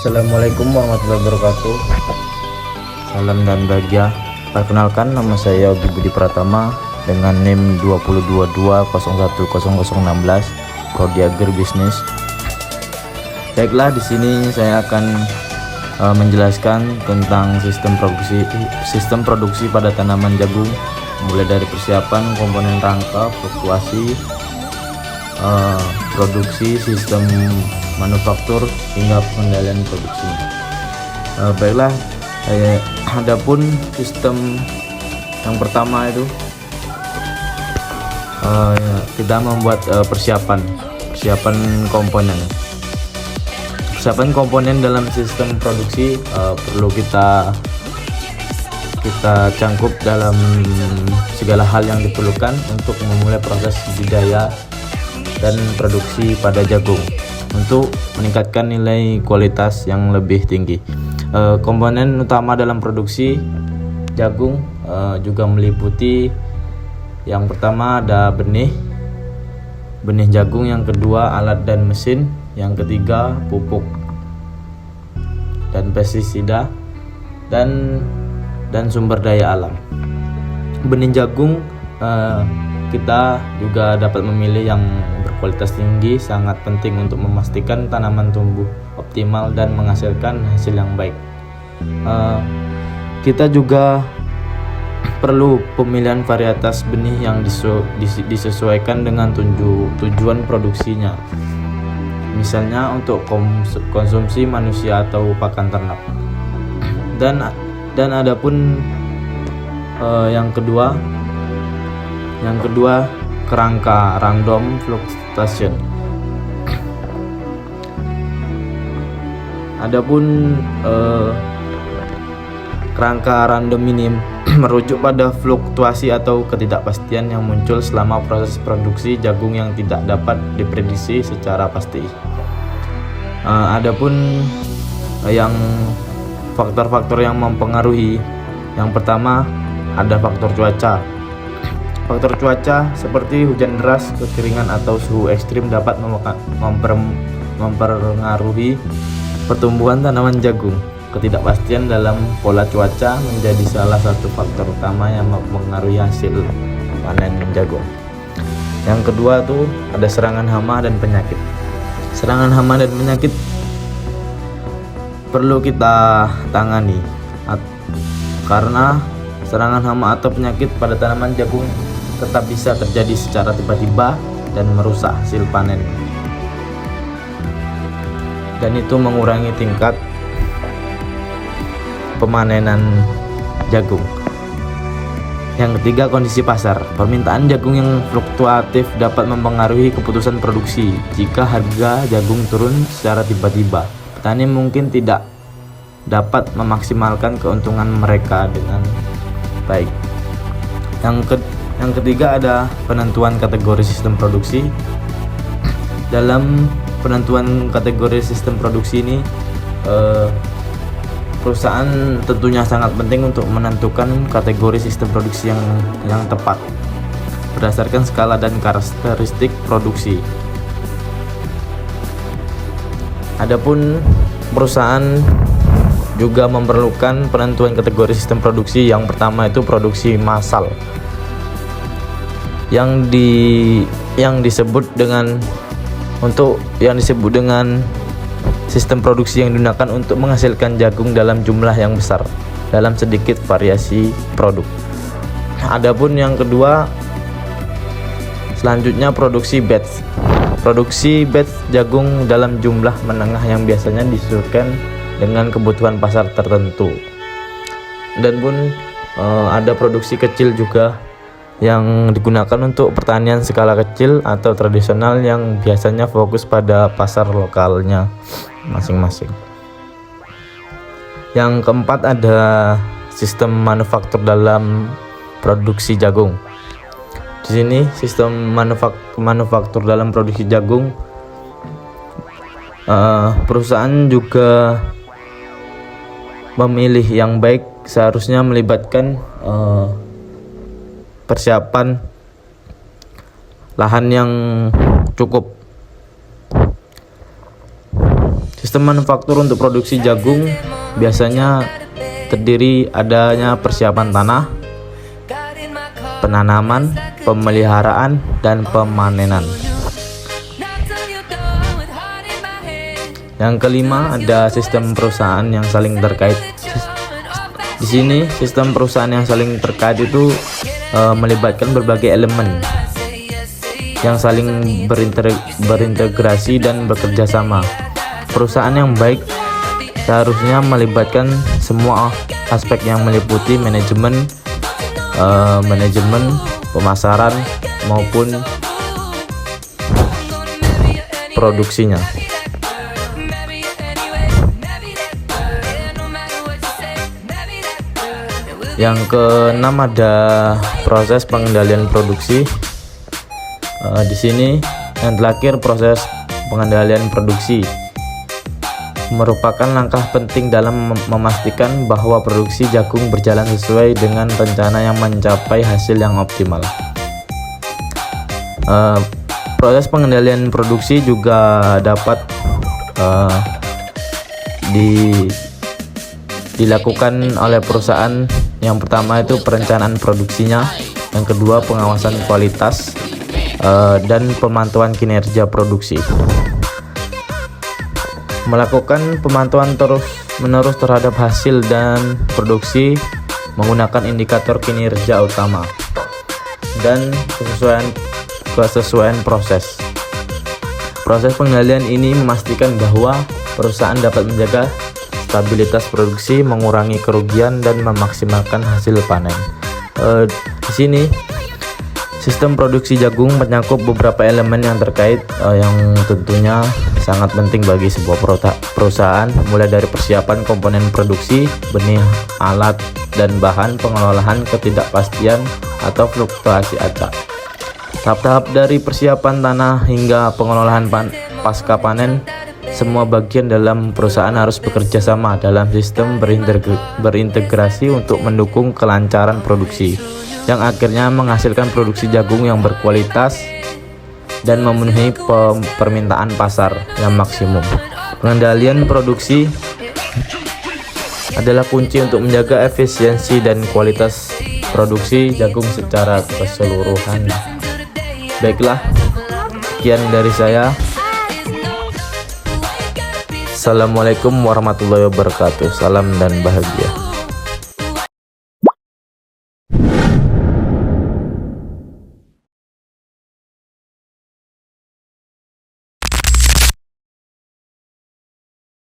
Assalamualaikum warahmatullahi wabarakatuh. Salam dan bahagia. Perkenalkan, nama saya Yogi Budi Pratama dengan NIM 2022010016, Prodi Agribisnis. Baiklah, di sini saya akan menjelaskan tentang sistem produksi pada tanaman jagung, mulai dari persiapan komponen rangka, fluktuasi, produksi, sistem manufaktur hingga pengendalian produksi. Baiklah, adapun sistem yang pertama itu kita membuat persiapan komponen. Persiapan komponen dalam sistem produksi perlu kita cangkup dalam segala hal yang diperlukan untuk memulai proses budidaya dan produksi pada jagung untuk meningkatkan nilai kualitas yang lebih tinggi. Komponen utama dalam produksi jagung juga meliputi, yang pertama ada benih jagung, yang kedua alat dan mesin, yang ketiga pupuk dan pestisida, dan sumber daya alam. Benih jagung kita juga dapat memilih yang berkualitas tinggi, sangat penting untuk memastikan tanaman tumbuh optimal dan menghasilkan hasil yang baik. Kita juga perlu pemilihan varietas benih yang disesuaikan dengan tujuan produksinya, misalnya untuk konsumsi manusia atau pakan ternak. Dan adapun yang kedua kerangka random fluctuation. Adapun kerangka random ini merujuk pada fluktuasi atau ketidakpastian yang muncul selama proses produksi jagung yang tidak dapat diprediksi secara pasti. Adapun yang faktor-faktor yang mempengaruhi, yang pertama ada faktor cuaca. Faktor cuaca seperti hujan deras, kekeringan, atau suhu ekstrim dapat mempengaruhi pertumbuhan tanaman jagung. Ketidakpastian dalam pola cuaca menjadi salah satu faktor utama yang mempengaruhi hasil panen jagung. Yang kedua tuh ada serangan hama dan penyakit. Serangan hama dan penyakit perlu kita tangani karena serangan hama atau penyakit pada tanaman jagung tetap bisa terjadi secara tiba-tiba dan merusak hasil panen, dan itu mengurangi tingkat pemanenan jagung. Yang ketiga, kondisi pasar. Permintaan jagung yang fluktuatif dapat mempengaruhi keputusan produksi. Jika harga jagung turun secara tiba-tiba, petani mungkin tidak dapat memaksimalkan keuntungan mereka dengan baik. Yang ketiga ada penentuan kategori sistem produksi. Dalam penentuan kategori sistem produksi ini, perusahaan tentunya sangat penting untuk menentukan kategori sistem produksi yang tepat berdasarkan skala dan karakteristik produksi. Adapun perusahaan juga memerlukan penentuan kategori sistem produksi. Yang pertama itu produksi massal, yang disebut dengan sistem produksi yang digunakan untuk menghasilkan jagung dalam jumlah yang besar dalam sedikit variasi produk. Adapun yang kedua, selanjutnya produksi batch. Produksi batch jagung dalam jumlah menengah yang biasanya disesuaikan dengan kebutuhan pasar tertentu. Dan pun ada produksi kecil juga yang digunakan untuk pertanian skala kecil atau tradisional yang biasanya fokus pada pasar lokalnya masing-masing. Yang keempat ada sistem manufaktur dalam produksi jagung. Di sini sistem manufaktur dalam produksi jagung, perusahaan juga memilih yang baik seharusnya melibatkan persiapan lahan yang cukup. Sistem manufaktur untuk produksi jagung biasanya terdiri adanya persiapan tanah, penanaman, pemeliharaan, dan pemanenan. Yang kelima, ada sistem perusahaan yang saling terkait. Di sini sistem perusahaan yang saling terkait itu melibatkan berbagai elemen yang saling berintegrasi dan bekerja sama. Perusahaan yang baik seharusnya melibatkan semua aspek yang meliputi manajemen, pemasaran maupun produksinya. Yang keenam, ada proses pengendalian produksi. Di sini yang terakhir, proses pengendalian produksi merupakan langkah penting dalam memastikan bahwa produksi jagung berjalan sesuai dengan rencana yang mencapai hasil yang optimal. Proses pengendalian produksi juga dapat dilakukan oleh perusahaan. Yang pertama itu perencanaan produksinya, yang kedua pengawasan kualitas, dan pemantauan kinerja produksi. Melakukan pemantauan terus-menerus terhadap hasil dan produksi menggunakan indikator kinerja utama dan kesesuaian proses. Proses pengendalian ini memastikan bahwa perusahaan dapat menjaga stabilitas produksi, mengurangi kerugian, dan memaksimalkan hasil panen. Di sini sistem produksi jagung menyangkut beberapa elemen yang terkait, yang tentunya sangat penting bagi sebuah perusahaan, mulai dari persiapan komponen produksi, benih, alat, dan bahan, pengelolaan ketidakpastian atau fluktuasi acak. Tahap-tahap dari persiapan tanah hingga pengelolaan pasca panen, semua bagian dalam perusahaan harus bekerja sama dalam sistem berintegrasi untuk mendukung kelancaran produksi, yang akhirnya menghasilkan produksi jagung yang berkualitas dan memenuhi permintaan pasar yang maksimum. Pengendalian produksi adalah kunci untuk menjaga efisiensi dan kualitas produksi jagung secara keseluruhan. Baiklah, sekian dari saya. Assalamualaikum warahmatullahi wabarakatuh. Salam dan bahagia.